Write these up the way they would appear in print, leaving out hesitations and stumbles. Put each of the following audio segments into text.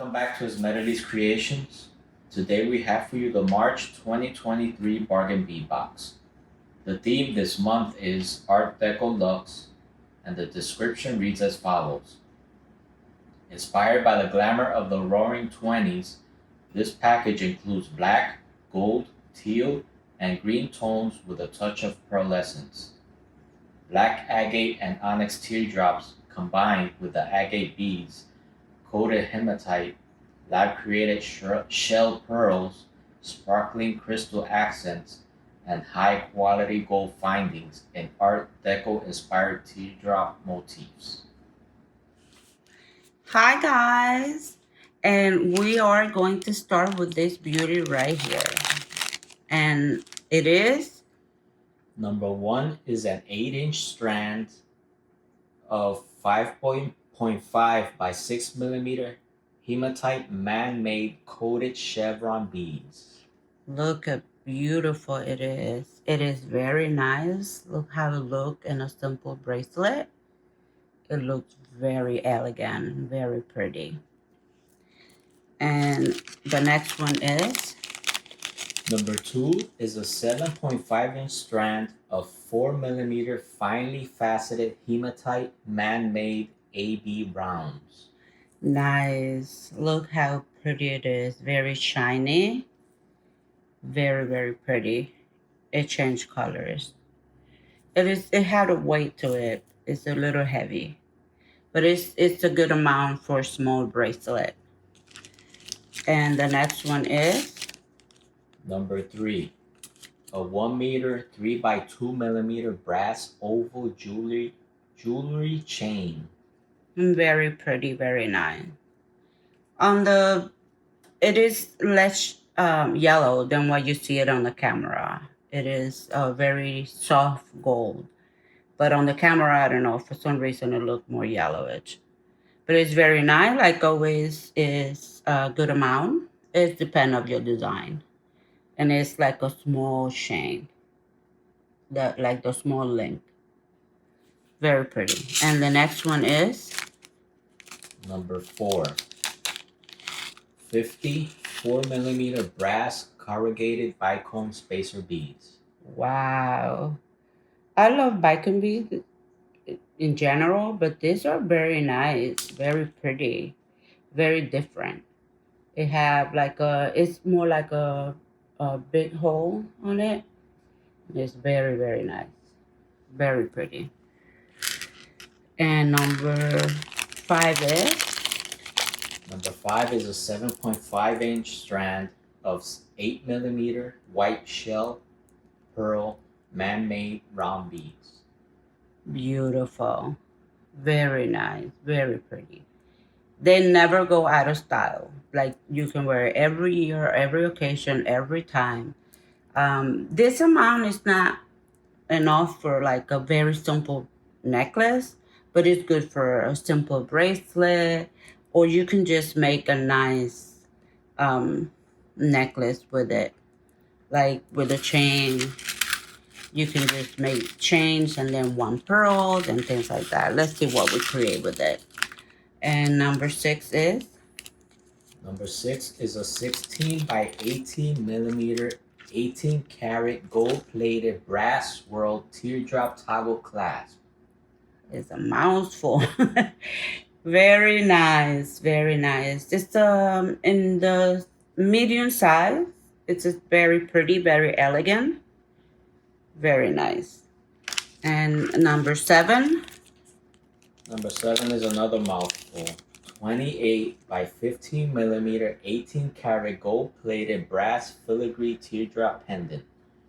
Welcome back to EsmeraleesCreations. Today we have for you the March 2023 Bargain Bead Box. The theme this month is Art Deco Luxe, and the description reads as follows. Inspired by the glamour of the roaring 20s, this package includes black, gold, teal, and green tones with a touch of pearlescence. Black agate and onyx teardrops combined with the agate beads, coated hematite, lab-created shell pearls, sparkling crystal accents, and high-quality gold findings in Art Deco-inspired teardrop motifs. Hi guys, and we are going to start with this beauty right here, and it is Number one is an 8-inch strand of 5.5 by 6 millimeter hematite man-made coated chevron beads. look how beautiful it is. It is very nice. Look how it look in a simple bracelet. It looks very elegant, very pretty. And the next one is Number two is a 7.5-inch strand of 4 millimeter finely faceted hematite man-made AB rounds. nice. Look how pretty it is. Very shiny, very pretty. It changed colors. It had a weight to it. It's a little heavy, but it's a good amount for a small bracelet. And the next one is Number three, a 1 meter 3 by 2 millimeter brass oval jewelry chain. very pretty, very nice. On the it is less yellow than what you see it on the camera. It is a very soft gold, but on the camera, I don't know, for some reason it looked more yellowish. But it's very nice. Like always, is a good amount. It depends of your design, and it's like a small chain, the small link. Very pretty. And the next one is Number four, 54 millimeter brass corrugated bicone spacer beads. wow. I love Bargain Bead in general, but these are very nice, very pretty, very different. It have like it's more like a big hole on it. It's very nice, very pretty. And number five is Number five is a 7.5-inch strand of 8 millimeter white shell pearl man-made round beads. beautiful, very nice, very pretty. They never go out of style. Like you can wear it every year, every occasion, every time. This amount is not enough for like a very simple necklace, but it's good for a simple bracelet, or you can just make a nice um, necklace with it, like with a chain. You can just make chains and then one pearls and things like that. Let's see what we create with it. And number six is Number six is a 16 by 18 millimeter 18 karat gold plated brass swirl teardrop toggle clasp. is a mouthful. Very nice, very nice. It's in the medium size. It's just very pretty, very elegant, very nice. And number seven, Number seven is another mouthful. 28 by 15 millimeter 18 karat gold plated brass filigree teardrop pendant.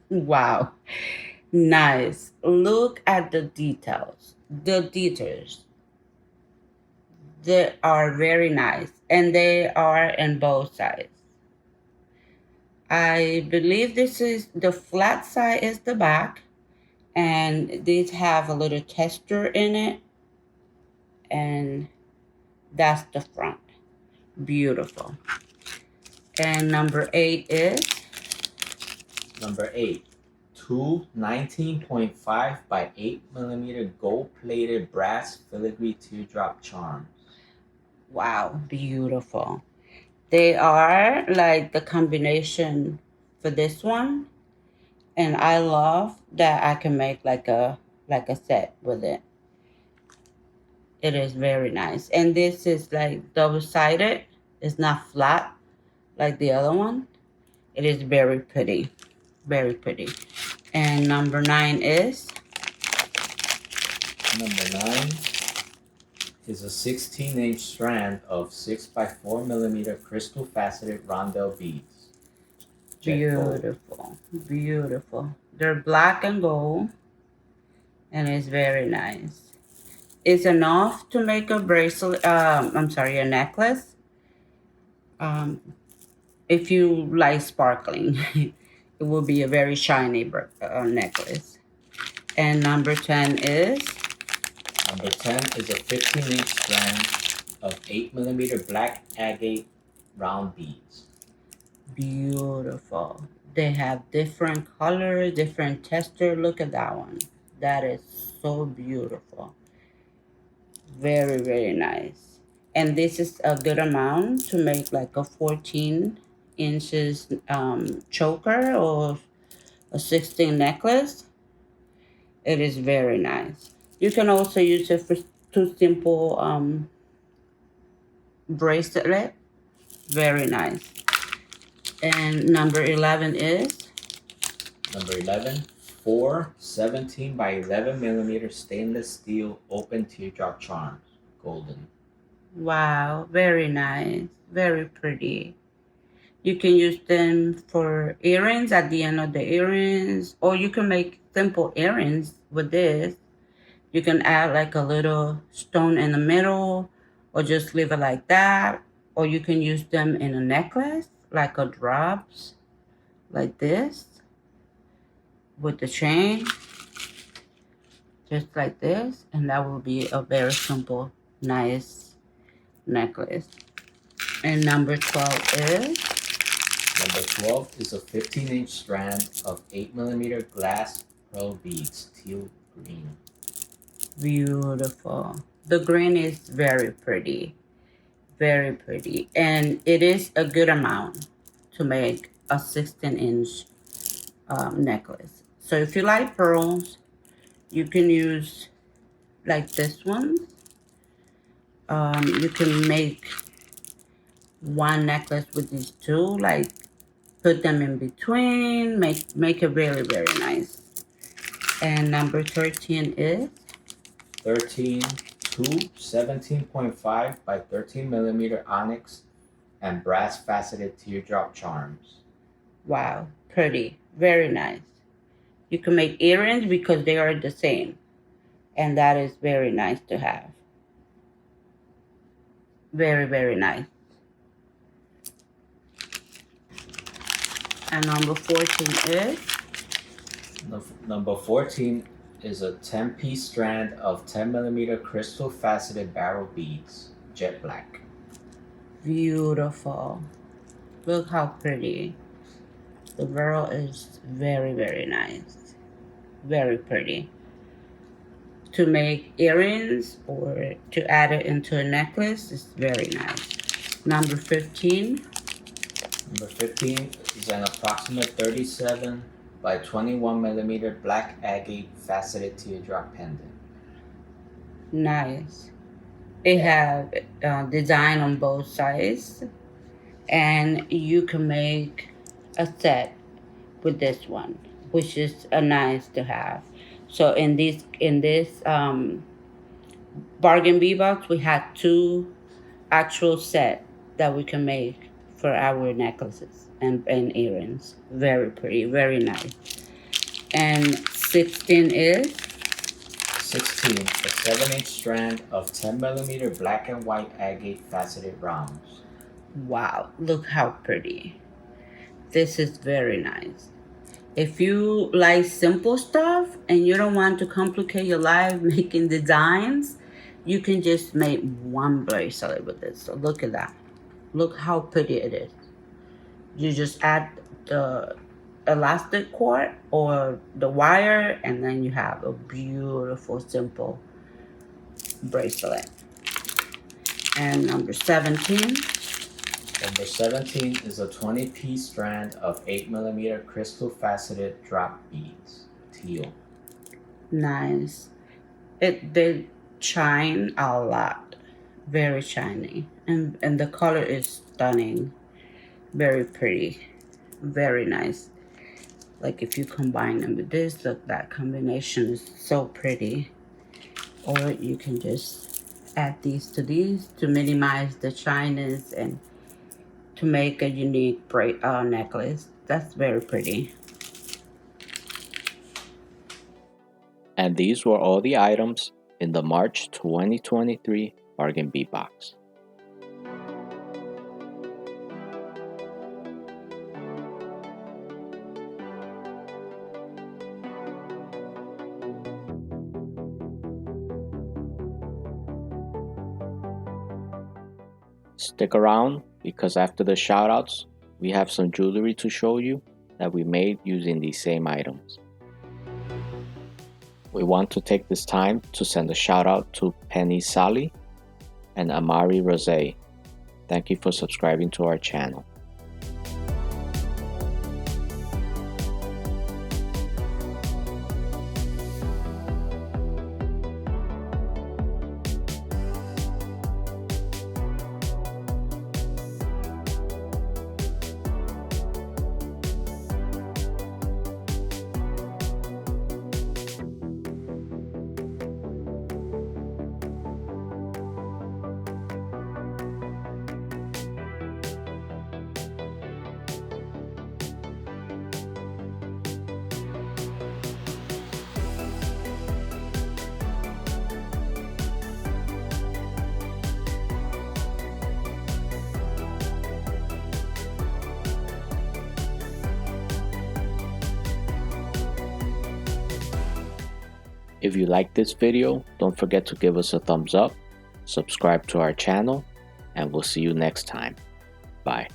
wow, nice. Look at the details. The details, they are very nice, and they are in both sides. I believe this is the flat side is the back, and these have a little texture in it, and that's the front. Beautiful. And number eight is Number eight, two 19.5 by 8 millimeter gold plated brass filigree teardrop charms. wow, beautiful. They are like the combination for this one, and I love that I can make like a set with it. It is very nice. And this is like double-sided. It's not flat like the other one. It is very pretty. Very pretty. And number 9 is Number 9 is a 16-inch strand of 6 by 4 millimeter crystal faceted rondelle beads. Jet gold. beautiful. Beautiful. They're black and gold, and it's very nice. It's enough to make a bracelet, I'm sorry, a necklace. Um, if you like sparkling, it will be a very shiny necklace. And number 10 is Number 10 is a 15-inch strand of 8 millimeter black agate round beads. beautiful. They have different colors, different texture. Look at that one. That is so beautiful. Very, very nice. And this is a good amount to make like a 14 inches choker or a 16 necklace. It is very nice. You can also use it for two simple bracelet. Very nice. And number 11 is Number 11, 4 17 by 11 millimeter stainless steel open teardrop charms, golden. wow, very nice, very pretty. You can use them for earrings at the end of the earrings, or you can make simple earrings with this. You can add like a little stone in the middle, or just leave it like that, or you can use them in a necklace, like a drops, like this, with the chain, just like this, and that will be a very simple, nice necklace. And number 12 is Number 12 is a 15-inch strand of 8 millimeter glass pearl beads, teal green. beautiful. The green is very pretty, very pretty, and it is a good amount to make a 16-inch necklace. So if you like pearls, you can use like this one. You can make one necklace with these two, like put them in between, make it very, very nice. And number 13 is 13, 2 17.5 by 13 millimeter onyx and brass faceted teardrop charms. wow, pretty, very nice. You can make earrings because they are the same, and that is very nice to have. Very, very nice. And number 14 is Number 14 is a 10-piece strand of 10 millimeter crystal faceted barrel beads, jet black. beautiful. Look how pretty. The girl is very, very nice. Very pretty. To make earrings or to add it into a necklace is very nice. Number 15. Number 15 is an approximate 37 by 21 millimeter black agate faceted teardrop pendant. Nice. It have design on both sides, and you can make a set with this one, which is nice to have. So in this bargain bee box, we had two actual set that we can make for our necklaces and earrings. Very pretty, very nice. And 16 is 16, a 7-inch strand of 10 millimeter black and white agate faceted rounds. wow, look how pretty. This is very nice. If you like simple stuff and you don't want to complicate your life making designs, you can just make one bracelet with this. So look at that. Look how pretty it is. You just add the elastic cord or the wire, and then you have a beautiful simple bracelet. And number 17 Number 17 is a 20-piece strand of 8mm crystal faceted drop beads, teal. Nice. They shine a lot. Very shiny. And the color is stunning. Very pretty. Very nice. Like if you combine them with this, look, that combination is so pretty. Or you can just add these to minimize the shyness and to make a unique necklace. That's very pretty. And these were all the items in the March 2023 Bargain Bead Box. Stick around because after the shoutouts, we have some jewelry to show you that we made using these same items. We want to take this time to send a shout out to Penny Sally and Amari Rose. Thank you for subscribing to our channel. If you like this video, don't forget to give us a thumbs up, subscribe to our channel, and we'll see you next time. Bye.